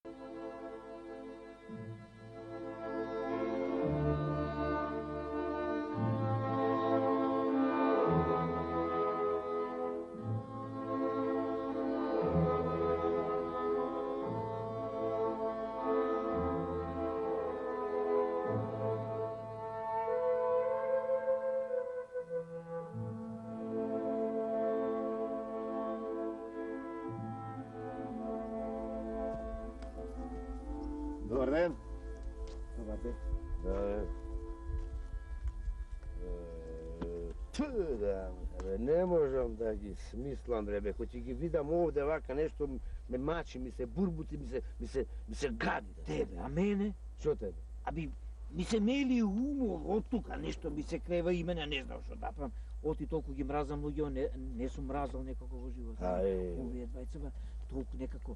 Dobar den. Dobar den. Ne možem da gi smislam, rebe, ko će gi vidam ovde ovaka nešto, me mači, mi se burbuti, mi se gadi. Tebe, a mene? Što tebe? Abi, mi se meli umor od tuka, nešto mi se kreva i mene ne znao što da pravim. Оти толку ги мразам луѓе, не сум мразал некако во животот. Овие двајца, толку некако,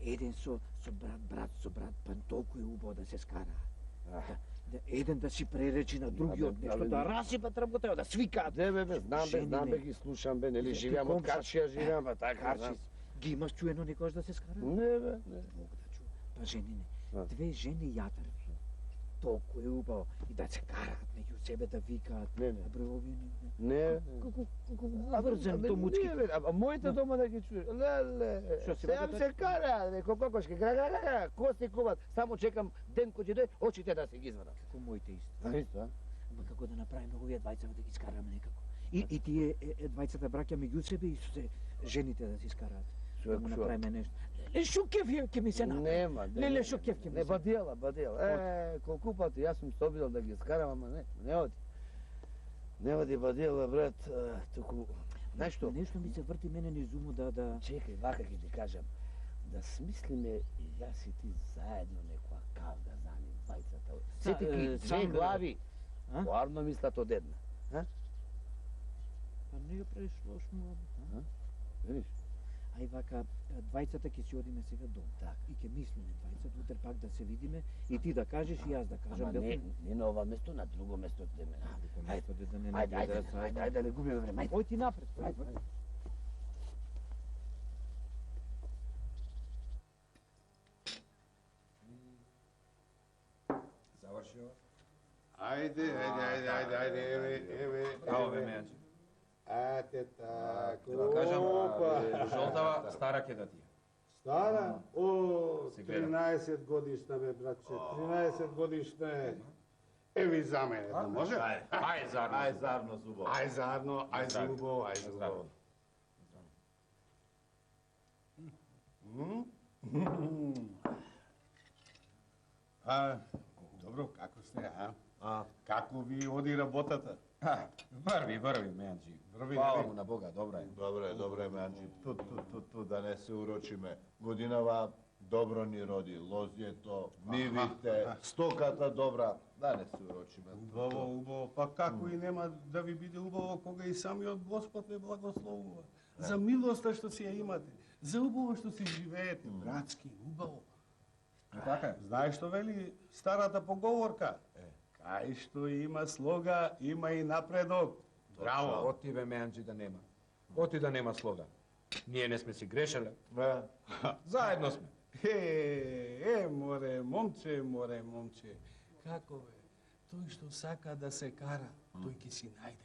еден со брат, па толку е убаво да се скараат. Еден да си преречи на другиот нешто, да расипат работа, да свикаат. Знам бе, ги слушам бе, нели живеам од Карчија, живеам, па така. Ги имаш чуено некојаш да се скараат? Не бе, не. Мога да чуам. Па женине, две жени јатарви. Толку е убаво и да се караат меѓу себе, да викаат. Не. Како врзен томучки. А моите дома да ги чуеш. Леле. Сеам се караат, кокошки, гра, кости куват. Само чекам ден кој ќе дојде, очите да се ги извадат. Како моите исто. Исто, а? Ама како да направиме овие двајца да ги скараме некако. И тие двајцата браќа меѓу себе и се жените да си скараат. Да му направиме нешто. Шукев ќе ми се направи. Нема. Леле шукев ќе ми се. Не, бадела. Колку пати јас сум се обидел да ги скарам, ама не оди. Не оди бадела, брат, туку... Знаеш што? Нешто ми се врти мене низ уму да... Чекај, вака ќе ти кажам. Да смислиме јас и ти заедно некоја кавга за нив двајцата. Сети ги две глави. Поарно мислат од една. Па не ја правиш лош му. Видиш? Ај вака, двајцата ќе си одиме сега дома. Так. И ќе мислиме двајцата, утре пак да се видиме и ти да кажеш и јас да кажам. Ама не на ова место, на друго место деме. Ајде да не губиме време. Ој ти напред. Завршио. Ајде, еве. Браво, бе, Мејанџи. Ете тако. Да кажам, жолтава стара ќе да ти е. Стара? О, 13 годишна бе, братче, 13 годишна е. Еви за мене, да може? Ај, зарно. Ај зарно зубо. Ај зарно, ај зубо, ај зубо. Добро, како сте, а? Како ви оди работата? Врви, Мејанџи. Хвала му на Бога, добра е. Добре, Мејанџи. Ту да не се урочиме. Годинава добро ни роди, лозјето, нивите, стоката добра. Да не се урочиме. Убаво. Па како и нема да ви биде убаво кога и самиот Господ ве благословува. За милоста што си ја имате, за убаво што си живеете, братски, убаво. Така е. Знаеш што вели старата поговорка? Кај што има слога, има и напредок. Браво! Оти бе, Мејанџи, да нема. Оти да нема слога. Ние не сме си грешеле. Заедно сме. Море, момче. Како бе? Тој што сака да се кара, тој ќе си најде.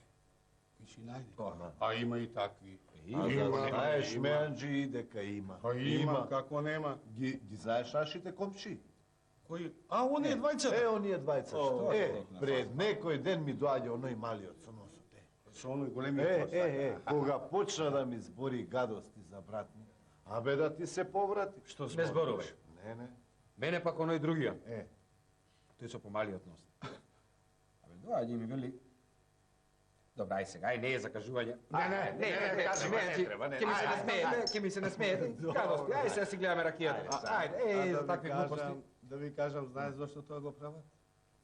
А има и такви. Знаеш, Мејанџи, дека има. Има, како нема. Ги знаеш нашите комши? Кои? А, оние двајцата? Оние двајца. Пред некој ден ми доаѓа оној малиот со носот. Со оној големиот. Кога почна да ми збори гадости за брат ми, абе да ти се поврати. Што не зборувај. Не. Мене пак оној другиот. Тој со помалиот нос. Абе, доаѓа и ми вели... Добра, ај сега, не е закажување. Не, кажи, не треба, не. Ке ми се насмеете. Гадости, ај сега си гледаме ракијата. Ајде, за такви глупости. Да ви кажам, знаеш зашто тоа го прават?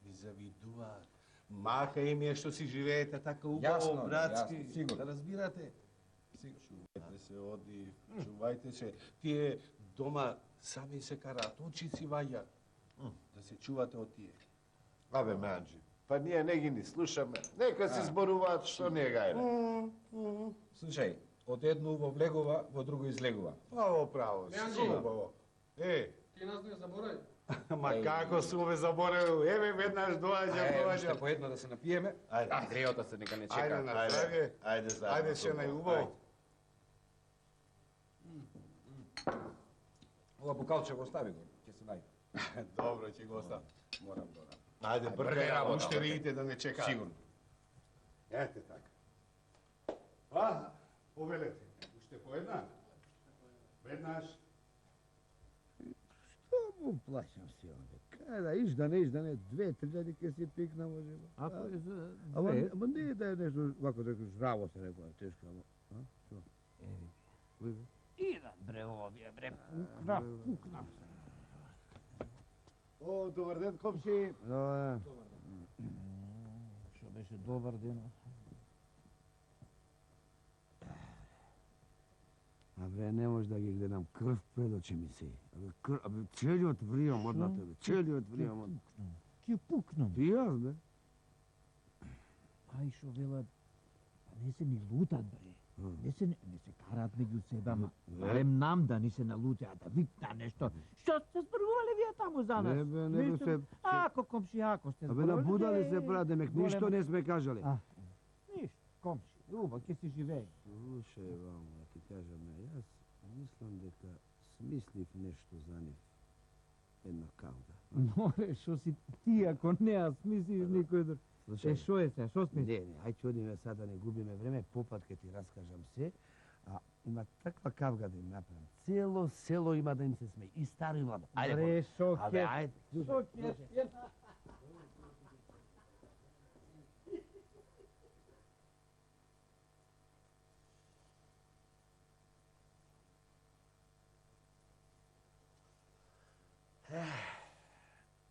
Ви завидуваат. Мака им е што си живеете така убаво, братски. Да разбирате? Чувајте се, чувајте се. Тие дома сами се караат, очи си ваѓаат. Да се чувате од тие. Абе, Мејанџи, па ние не ги ни слушаме. Нека се зборуваат што не гајде. Слушај, од едно во влегува, во друго излегува. Право, убаво. Ти нас не Ама како се ове заборавил? Еве веднаш доаѓам. Уште по едно да се напиеме. Ајде. Грејота се нека не чека. Ајде на здравје. Ајде заедно. Ајде се најубаво. Ова букалче го остави го, ќе се најде. Добро, ќе го оставам. Морам да одам. Ајде, бркај работа. Уште риите да не чекаат. Сигурно. Ете така. Повелете. Уште по една. Веднаш. Што му плаќам си онде? Кај да иш, две, три дани ке си пикна може. Ако е за Ама не да е нешто вако да кажеш работа некоја тешка, ама. Што? Идат бре овие бре, пукнав. О, добар ден, комши. Добар. Што беше добар ден. Абе, не може да ги гледам крв пред очи ми се. Абе, целиот вријам од на тебе, целиот вријам од... Ќе пукнам. И јас, бе. Ај шо велат, не се ни лутат бре. Не се караат меѓу себе, ама барем нам да ни се налутеа, да викна нешто. Што сте зборувале вие таму за нас? Не бе, него се... Ако комши, ако сте Абе, зборувале... набудали се прават, демек, ништо не сме кажали. Ништо, комши, љубо, ќе си живее. Слушај, вамо, да ти кажам, јас мислам дека смислив нешто за нив. Една кавга. Море, шо си ти, ако не ја смислиш никој друг. Шо е се, шо смислиш? Не, ајде одиме сега да не губиме време, попат ке ти раскажам се. А има таква кавга да им направам. Цело село има да им се смее. И стари и младо. Ајде, Бре, шо абе, ќе? ајде. Шо ќе?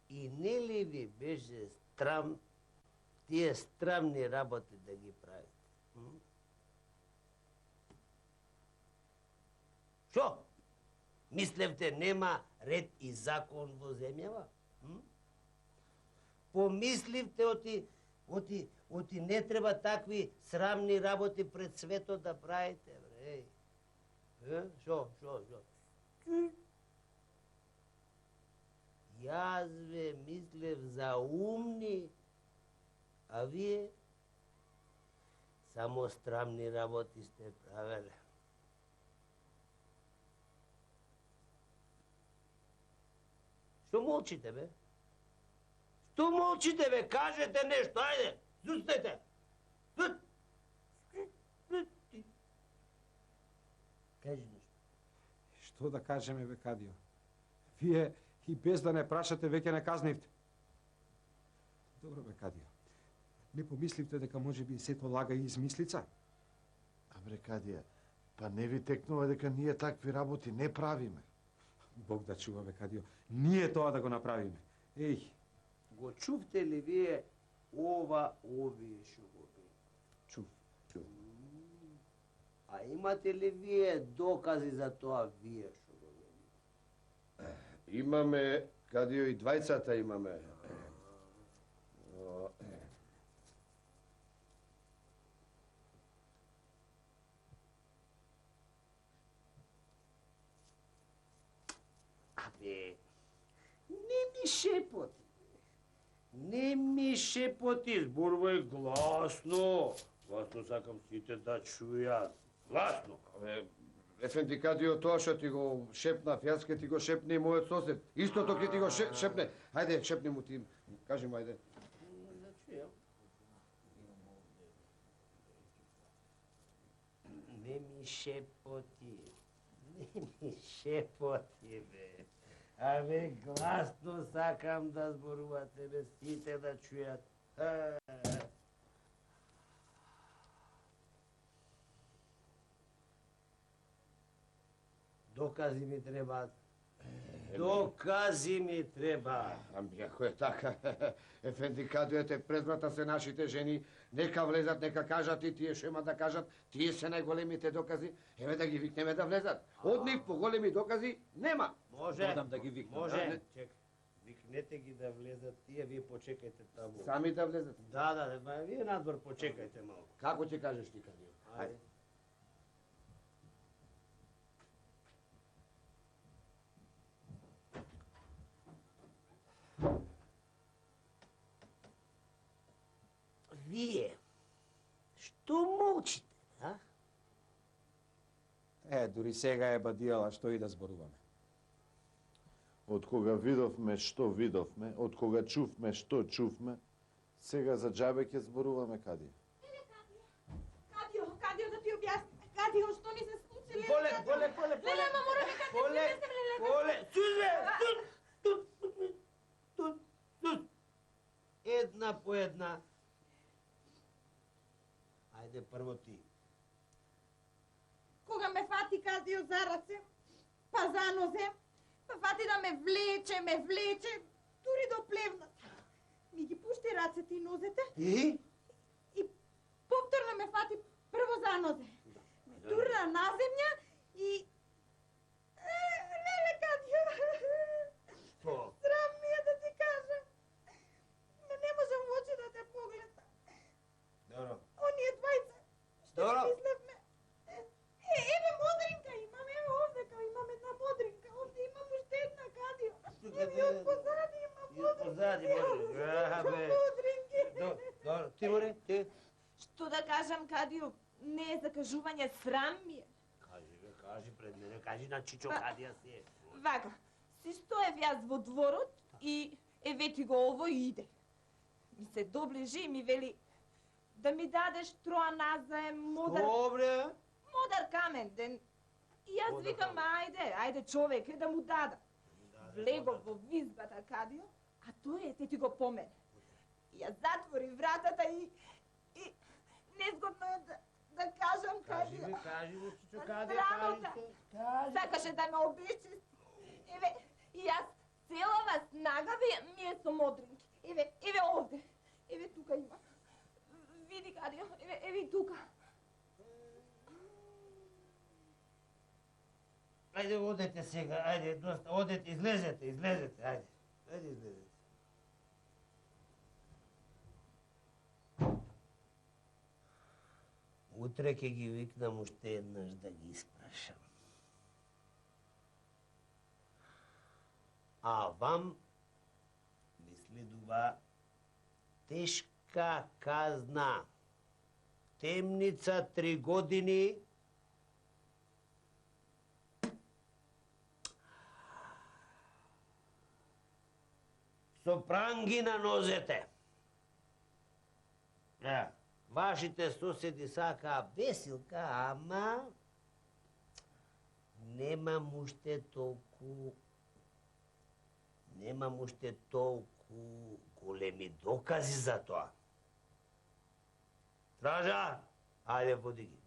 И не ли ви беше страм тие страмни работи да ги правите? Шо? Мислевте нема ред и закон во земјава? Помисливте оти не треба такви срамни работи пред светот да правите, бре. Шо? Јас ве мислев за умни, а вие само страмни работи сте правеле. Што молчите, бе? Што молчите, бе? Кажете нешто, ајде! Зустете! Кажи нешто. Што да кажеме, бе, Кадио? Вие и без да не прашате, веќе не казнивте. Добро, бе, Кадио. Не помисливте дека може би сето лага и измислица? Абре, Кадија, па не ви текнува дека ние такви работи не правиме. Бог да чува, бе, Кадио. Ние тоа да го направиме. Еј. Го чувте ли вие овие шо го бе? Чув. А имате ли вие докази за тоа вие шо го бе? Имаме, Кадио, и двајцата имаме. Абе, не ми шепоти, зборувај гласно. Гласно сакам сите да чујат. Гласно. Абе, Ефенди, Кадио, тоа што ти го шепнав, јас ке ти го шепне и мојот сосед. Истото ке ти го шепне. Хајде, шепни му ти. Кажи му, ајде. Да чујам. Не ми шепоти, бе. Абе, гласно сакам да зборувате, бе, сите да чујат. Докази ми требаат. Докази ми требаат. Ами, ако е така, Ефенди, Кадио, ете, пред врата се нашите жени, нека влезат, нека кажат и тие шема да кажат, тие се најголемите докази, еве да ги викнеме да влезат. Од нив поголеми докази нема. Може. Одам да ги викнам. Може. Чек. Викнете ги да влезат тие, вие почекајте таму. Сами да влезат. Да, вие надвор почекајте малку. Како ќе кажеш ти, Кадио? Ајде. дури сега е бадијала, што и да зборуваме. Од кога видовме што видовме, од кога чувме што чувме, сега за џабе ќе зборуваме, Кадија. Кадио, да ти објасним. Кадио, што ни се случи? Поле. Леле, ама мораме Поле. Сузе! Тут. Една по една. Ајде прво ти. Кога ме фати Кадио за раце, па за нозе, па фати да ме влече, дури до плевната. Ми ги пушти рацете и нозете. И? И повторно ме фати прво за нозе. Ме турна на земја и... Леле, Кадио! Што? Срам ми е да ти кажам. Не можам в очи да те погледам. Добро. Оние двајца, што Добро. ги мислевме. Еве модринка имам, еве овдека имам една модринка. Овде имам уште една, Кадио. Еве од позади имам модринка. Позади модринки. Добро, ти море, ти. Што да кажам, Кадио, не е закажување, срам ми е. Кажи пред мене, кажи на Чичо Кадија си е. Вака, си стоев јас во дворот и еве ти го ово иде. Ми се доближи и ми вели да ми дадеш троа назаем модар... Добре. Модар камен ден. И јас викам, ајде човек е да му дада. Влегов во визбата, Кадио, а тој е те ти го помене. И јас затвори вратата и незгодно е да кажам, Кадио. Кажи ми, Чичо Кадија, кажи. Сакаше да ме обичи. Еве, и јас целава снага ми е со модринки. Еве овде. Еве тука има. Види, Кадио, еве и тука. Ајде, одете сега, ајде, доста, одете, излезете, ајде. Ајде, излезете. Утре ќе ги викнам уште еднаш да ги испрашам. А вам ми следува тешка казна. Темница 3 години. Со пранги на нозете. Вашите соседи сакаа веселка, ама немам уште толку големи докази за тоа. Стража, ајде води ги.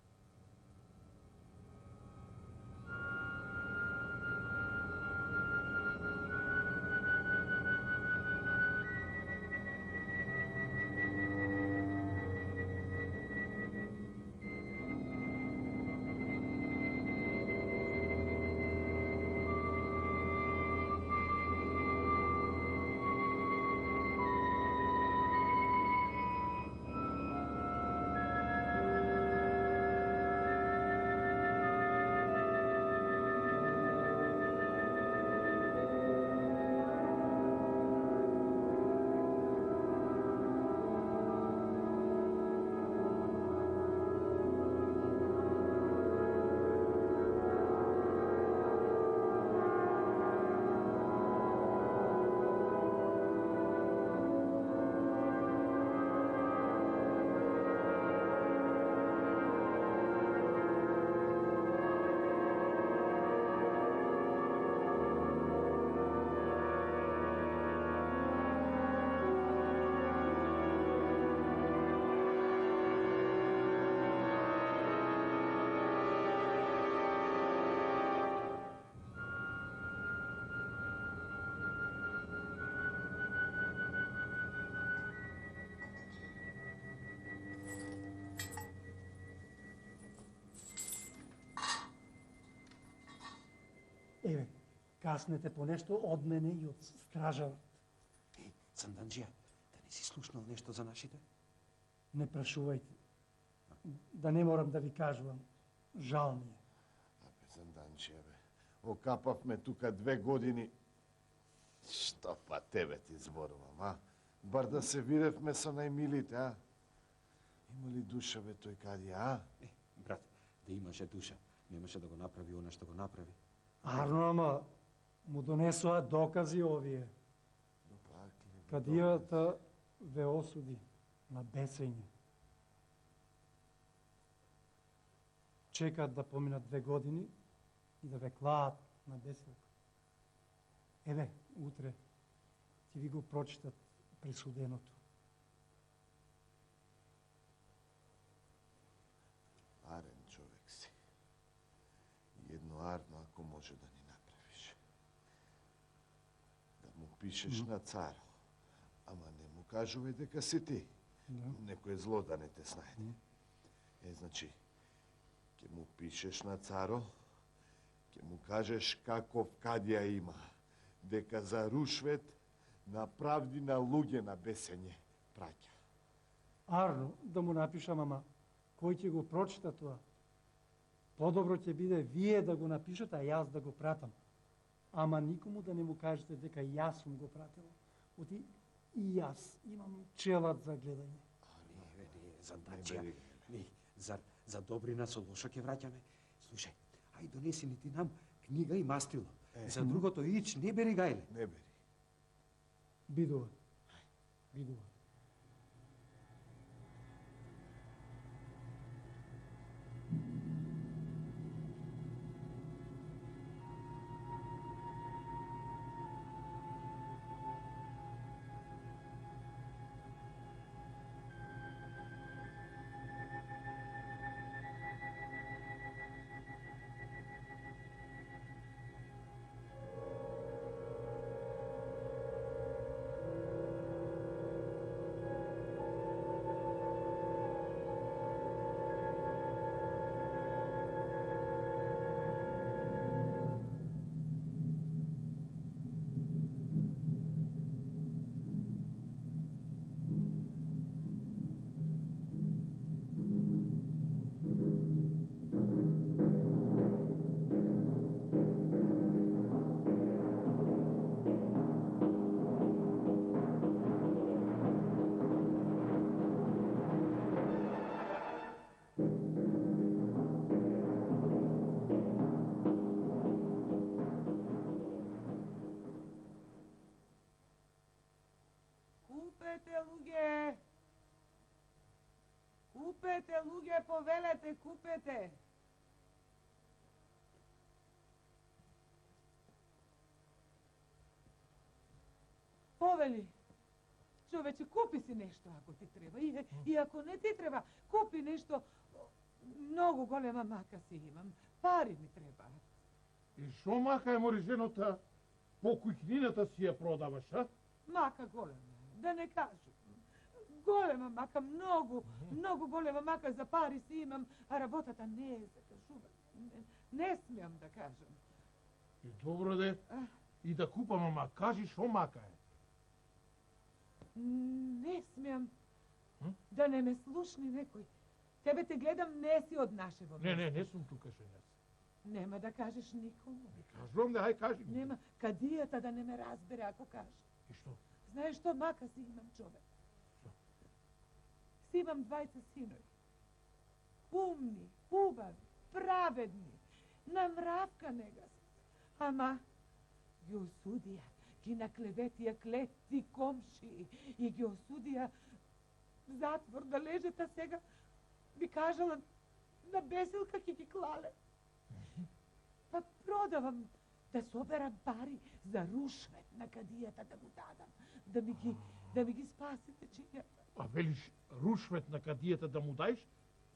Еве, каснете по нешто од мене и од стражарот. Цанданџија, да не си слушнал нешто за нашите? Не прашувајте. Да не морам да ви кажувам. Жал ми е. Абе, Цанданџија, бе. Окапавме тука 2 години. Што па тебе ти зборувам, а? Бар да се видевме со најмилите, а? Има ли душа, бе, тој Кадија, а? Брат, да имаше душа, немаше да го направи она што го направи. Арно, ама му донесоа докази овие. Кадијата ве осуди на бесење. Чекаат да поминат 2 години и да ве клаат на бесилка. Еве, утре ќе ви го прочитат присуденото. Арен човек си. Едно арно ако може да ни направиш. Да му пишеш на царо. Ама не му кажувай дека си ти. Некој зло да не те снајде. Значи, ќе му пишеш на царо, ќе му кажеш каков кадија има, дека за рушвет на правди на луѓе на бесење праќа. Арно, да му напишам, ама кој ќе го прочита тоа? Подобро ќе биде вие да го напишете, а јас да го пратам. Ама никому да не му кажете дека јас сум го пратила. Оти и јас имам челат за гледање. Задача. За добрина со лошо ќе враќаме. Слушај, ај донеси ни ти нам книга и мастило. За другото ич не бери гајле. Не бери. Бидува. Бидува. Купете, луѓе, повелете, купете. Повели, човече, купи си нешто ако ти треба. И ако не ти треба, купи нешто. Многу голема мака си имам. Пари ми треба. И шо мака е мориженота? По кујкнината си ја продаваш, а? Мака голема, да не кажу. Голема мака, многу голема мака, за пари си имам, а работата не е за кажување. Не смеам да кажам. И добро де, и да купам, ама кажи шо мака е. Не смеам да не ме слушни некој. Тебе те гледам, не си од нашево место. Не сум тука жена. Нема да кажеш никому. Не кажувам да, хај кажи. Нема, кадијата да не ме разбере ако кажеш. И што? Знаеш што мака си имам, човек? Си имам 20 синови. Умни, убави, праведни, на мравка негасат. Ама ги осудија, ги наклеветија клетци комши и ги осудија затвор да лежат, а сега би кажала на бесилка ќе ги клале. Па продавам да соберам пари за рушвет на кадијата да го дадам, да ми ги спаси дечињата. А велиш рушвет на кадијата да му дајш,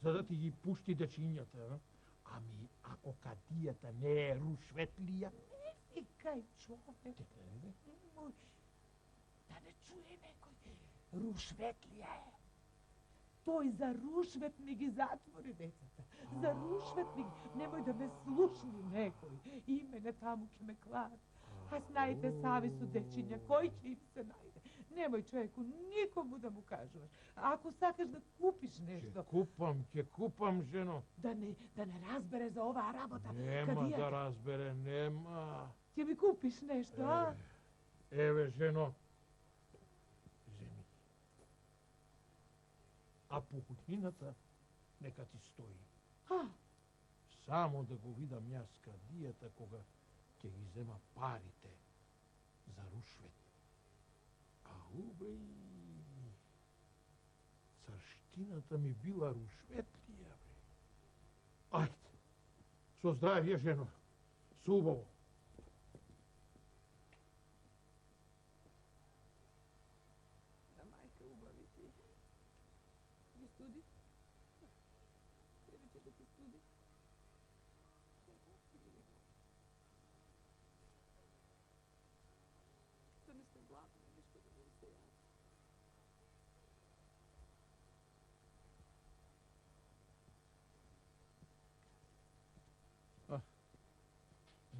за да ти ги пушти дечињата, а? Ами, ако кадијата не е рушветлија? Не викај, човек. Мој, да не чуе некој. Рушветлија е. Тој за рушвет ми ги затвори децата. За рушвет ми ги... Немој да ме слушни некој. И мене таму ќе ме клаат. А знаете сами су дечиња, кој ќе им се најде? Немој, човеку, никому да му кажуваш. Ако сакаш да купиш нешто... Ќе купам, жено. Да не разбере за оваа работа. Нема да разбере, нема. Ќе ми купиш нешто, а? Еве, жено. Земи. А по кутнината нека ти стои. само да го видам јас кадијата кога ќе ги зема парите за рушвет. А убе, царштината ми била рушветлија, бе. Ајде, со здравје, жено, со убаво. Да, мајка, убави ти. Ги студи? Тебе ќе да ти студи? Да не сте гладни, нешто да ви се јаде.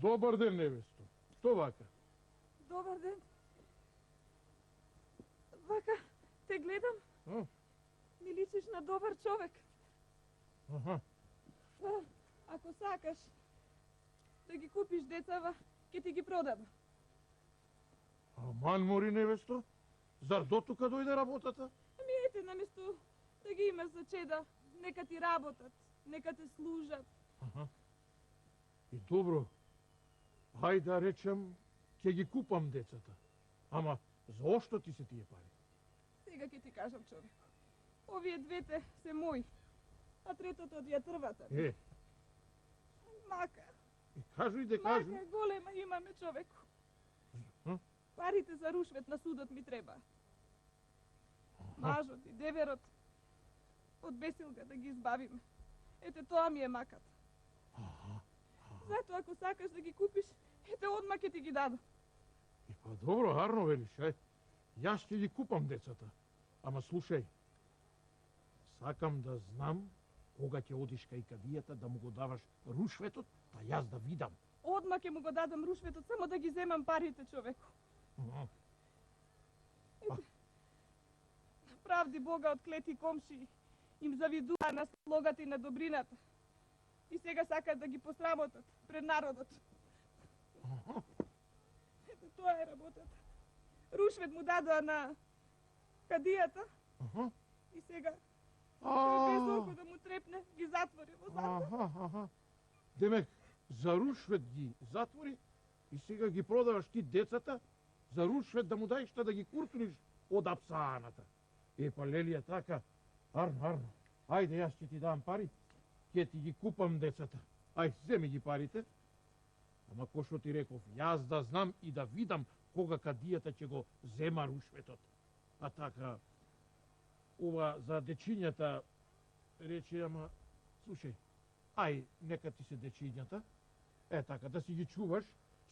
Добар ден, невесто. Што вака? Добар ден. Вака, те гледам. Ми личиш на добар човек. Аха. Ако сакаш да ги купиш децава, ќе ти ги продам. Аман мори, невесто. Зар дотука дојде работата? Ами ете, наместо да ги имаш за чеда, нека ти работат, нека те служат. Аха. И добро. Хајде да речем, ќе ги купам децата. Ама, заошто ти се тие пари? Сега ќе ти кажам, човек. Овие двете се мои, а третото од ја трвата. Мака. И кажуј де кажуј. Мака голема имаме, човеку. Парите за рушвет на судот ми треба. Мажот и деверот од бесилга да ги избавиме. Ете, тоа ми е макат. Зато ако сакаш да ги купиш, ете одма ќе ти ги дадам. И па добро, арно велиш, ај. Јас ќе ги купам децата. Ама слушај, сакам да знам кога ќе одиш кај кадијата да му го даваш рушветот, па јас да видам. Одма ќе му го дадам рушветот, само да ги земам парите, човеку. Ете, правди Бога од клети комши, им завидува на слогата и на добрината. И сега сакат да ги посрамотат пред народот. Ето, тоа е работата. Рушвет му дадоа на кадијата и сега без око да му трепне, ги затвори во затвор. Демек, за рушвет ги затвори и сега ги продаваш ти децата за рушвет да му даеш да ги куртуниш од апсааната. Па лелија така, арно. Ајде, јас ќе ти дам пари, ќе ти ги купам децата. Ај, земи ги парите. Ама ко што ти реков, јас да знам и да видам кога кадијата ќе го зема рушветот. А така, ова за дечињата рече, ама, слушај, ај, нека ти се дечињата, така, да си ги чуваш,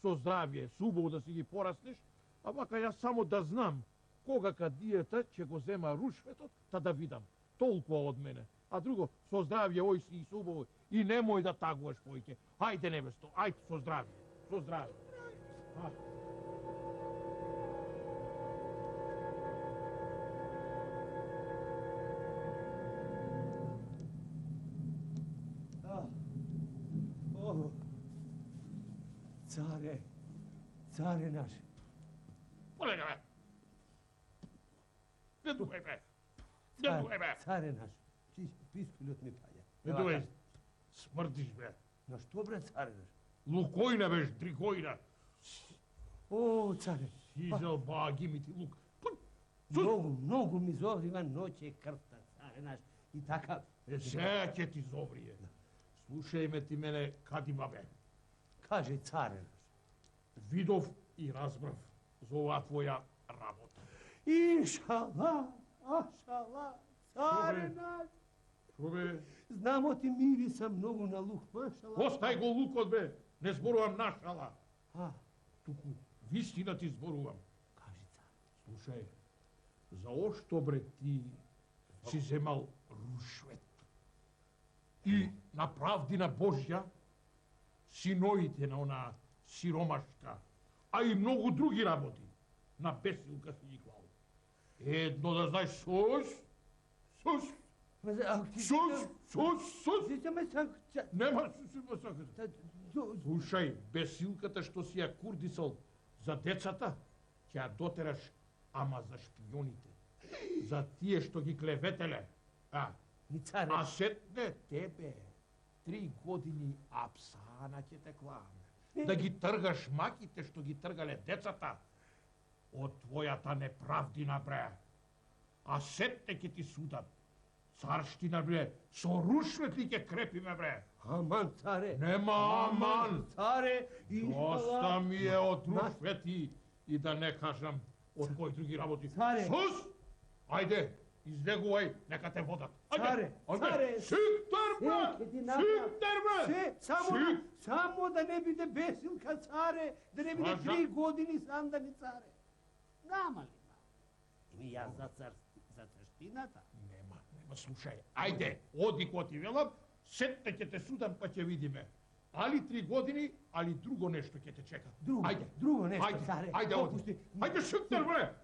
со здравје, со убаво да си ги пораснеш, а вака јас само да знам кога кадијата ќе го зема рушветот, та да видам. Толкова од мене. А друго, со здравје, ој си и со убаво, и немој да тагуваш повеќе. Ајде, невесто, ајде, со здравје, со здравје. Царе наш. Полека, бе! Не дугај, бе! Царе наш, пискулот ми паѓа. Не дугај, смрдиш, бе! На што, бре, царе наш? Лукојна, беш, дригојна! О, царе! Сизел, баги ми ти лук. Многу ми зоврива ноќе крвта, царе наш. И така... Се ќе ти зоврие. Слушај ме ти мене, кадима, бе. Кажи, царе наш. Видов и разбрав за оваа твоја работа. Иншала, царе наш. Шо бе? Знамо ти мириса многу на лук, машала. Остај го лукот, бе. Не зборувам нашала. Туку, вистина ти зборувам. Кажи, царе. Слушај, заошто, бре, ти си земал рушвет? И на правдина Божја, синоите на она сиромашка, а и многу други работи, на бесилка си ги клал. Едно да знаеш, сус! Нема саката. Слушај, бесилката што си ја курдисал за децата, ќе ја дотераш, ама за шпионите. За тие што ги клеветеле. А сетне тебе. 3 години апсана ќе те клаваме. Да ги тргаш маките што ги тргале децата од твојата неправдина, бре. А сетте ќе ти судат. Царштина, бре, со рушвет ли ќе крепиме, бре? Аман, царе. Нема аман. Царе, Доста ми е од рушвети и да не кажам од кои други работи. Царе. Сус! Ајде, излегувај, нека те водат. Царе, царе. Сиктер, бре! Сиктер, бре! Само да не биде бесилка, царе, да не биде 3 години сам да ни царе. Нама ли? Ими јас за царштината. Нема, слушај, ајде, оди ко ти велам, сетте ќе те судам па ќе видиме. Али 3 години, али друго нешто ќе те чека. Друго нешто, царе. Ајде, оди. Ајде, сиктер, бре!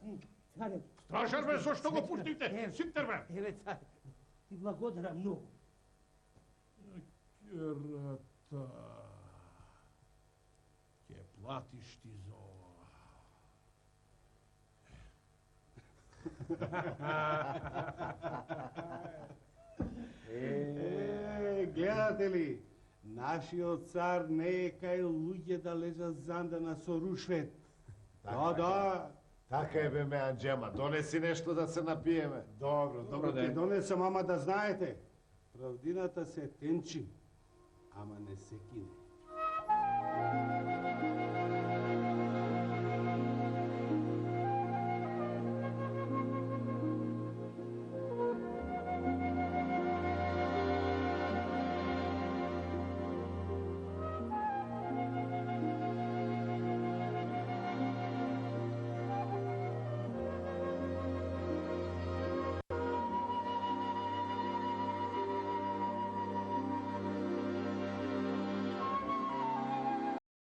Царе. Стражар, бре, зашто го пуштите? Сиктер, бре! Еве, царе, ти благодарам многу. Керата, ќе платиш ти за ова. Гледате ли? Нашиот цар не е кај луѓе да лежат зандана со рушвет. Да. Така е, бе, ме, Анџема. Донеси нешто да се напиеме. Добро, ќе донесам, ама да знаете. Правдината се тенчи, ама не се кине.